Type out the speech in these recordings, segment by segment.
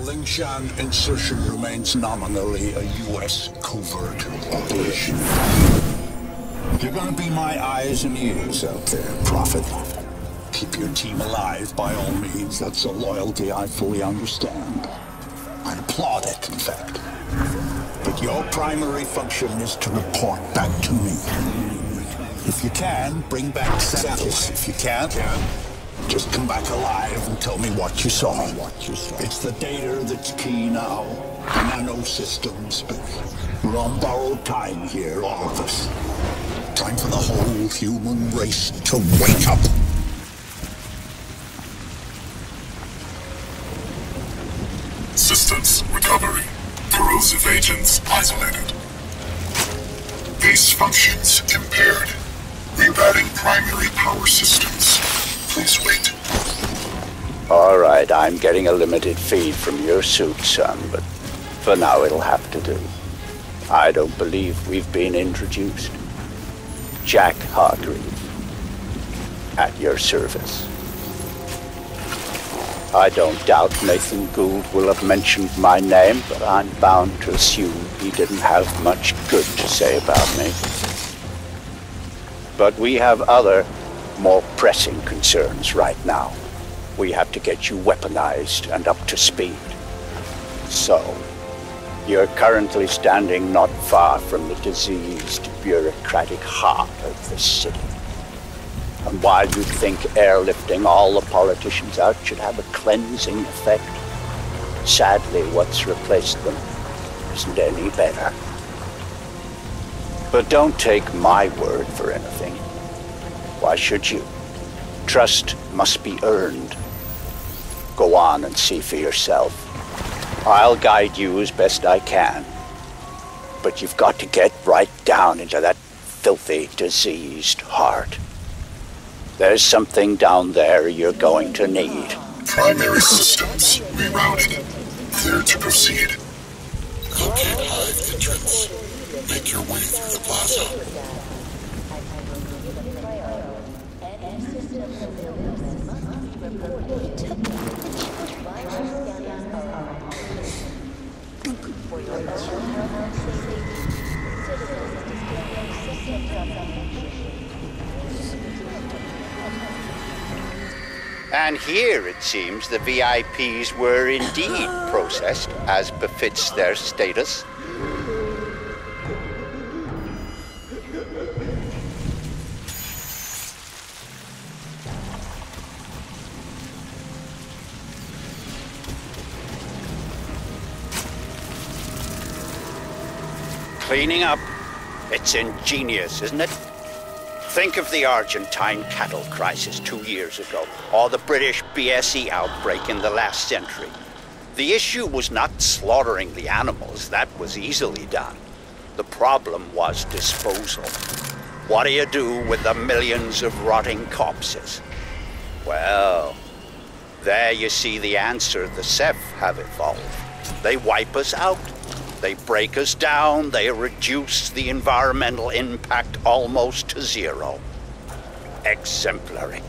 Lingshan insertion remains nominally a U.S. covert operation. You're gonna be my eyes and ears out there, Prophet. Keep your team alive by all means. That's a loyalty I fully understand. I applaud it, in fact. But your primary function is to report back to me. If you can, bring back samples. If you can't, just come back alive and tell me what you saw. It's the data that's key now. The nano systems, but we're on borrowed time here, all of us. Time for the whole human race to wake up. Systems recovery. Corrosive agents isolated. Base functions impaired. Rerouting primary power systems. Please wait. All right, I'm getting a limited feed from your suit, son, but for now it'll have to do. I don't believe we've been introduced. Jack Hargreave, at your service. I don't doubt Nathan Gould will have mentioned my name, but I'm bound to assume he didn't have much good to say about me. But we have other, more pressing concerns right now. We have to get you weaponized and up to speed. So, you're currently standing not far from the diseased, bureaucratic heart of the city. And while you'd think airlifting all the politicians out should have a cleansing effect, sadly what's replaced them isn't any better. But don't take my word for anything. Why should you? Trust must be earned. Go on and see for yourself. I'll guide you as best I can. But you've got to get right down into that filthy, diseased heart. There's something down there you're going to need. Primary systems rerouted. Clear to proceed. Locate hive entrance. Make your way through the plaza. And here, it seems, the VIPs were indeed processed, as befits their status. Cleaning up. It's ingenious, isn't it? Think of the Argentine cattle crisis 2 years ago, or the British BSE outbreak in the last century. The issue was not slaughtering the animals, that was easily done. The problem was disposal. What do you do with the millions of rotting corpses? Well, there you see the answer the Ceph have evolved. They wipe us out. They break us down, they reduce the environmental impact almost to zero. Exemplary.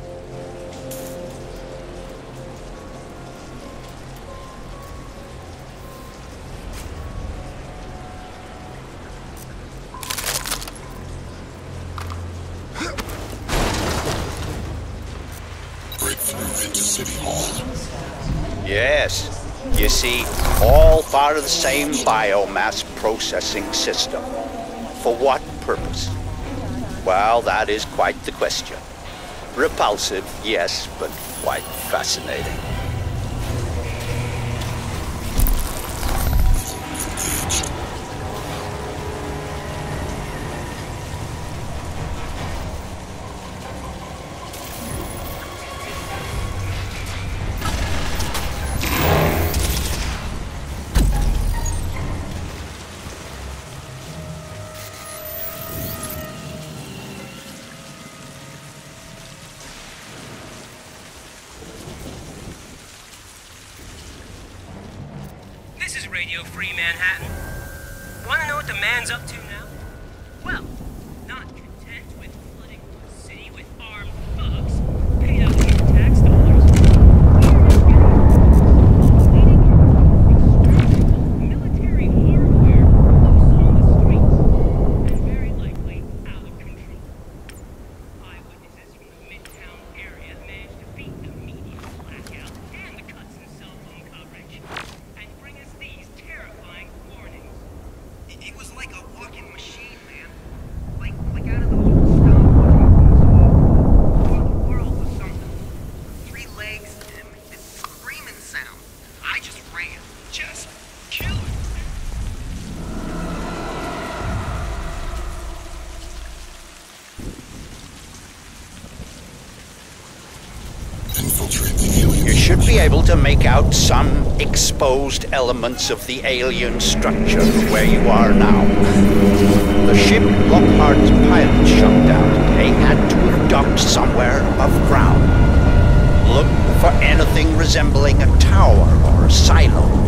Breakthrough into City Hall. Yes. You see, all part of the same biomass processing system. For what purpose? Well, that is quite the question. Repulsive, yes, but quite fascinating. Radio Free Manhattan. Wanna know what the man's up to now? Well, not content with flooding the city with armed thugs, paid out your tax dollars, able to make out some exposed elements of the alien structure where you are now. The ship Lockhart's pilots shut down today had to have docked somewhere above ground. Look for anything resembling a tower or a silo.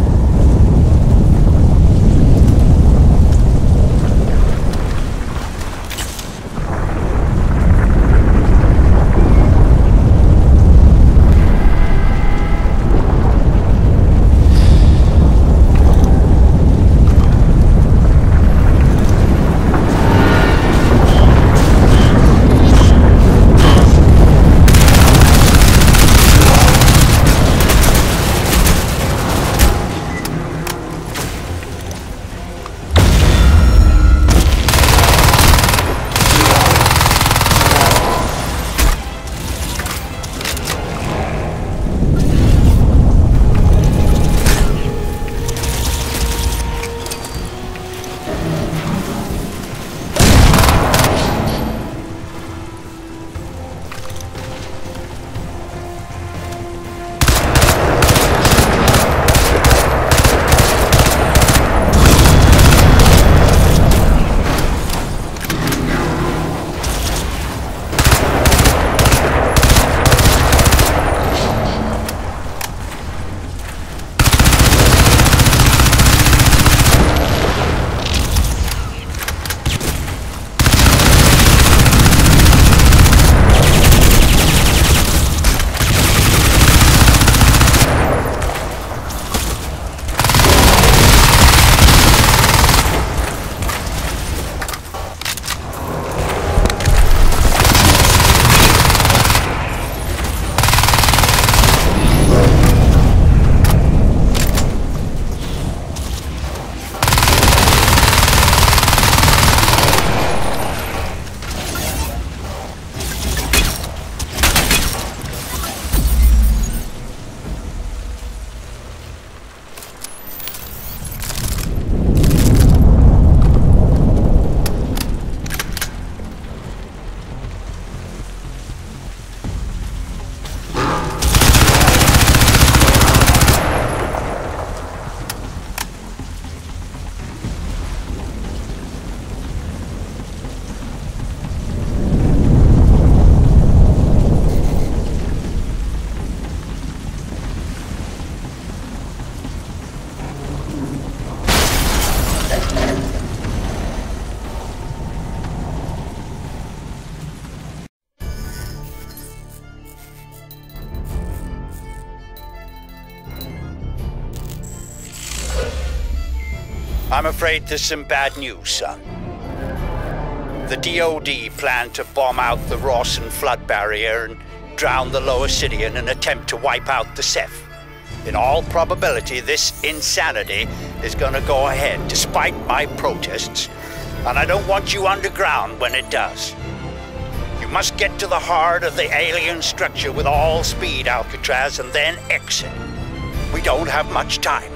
I'm afraid there's some bad news, son. The DoD planned to bomb out the Rawson flood barrier and drown the lower city in an attempt to wipe out the Ceph. In all probability, this insanity is gonna go ahead, despite my protests. And I don't want you underground when it does. You must get to the heart of the alien structure with all speed, Alcatraz, and then exit. We don't have much time.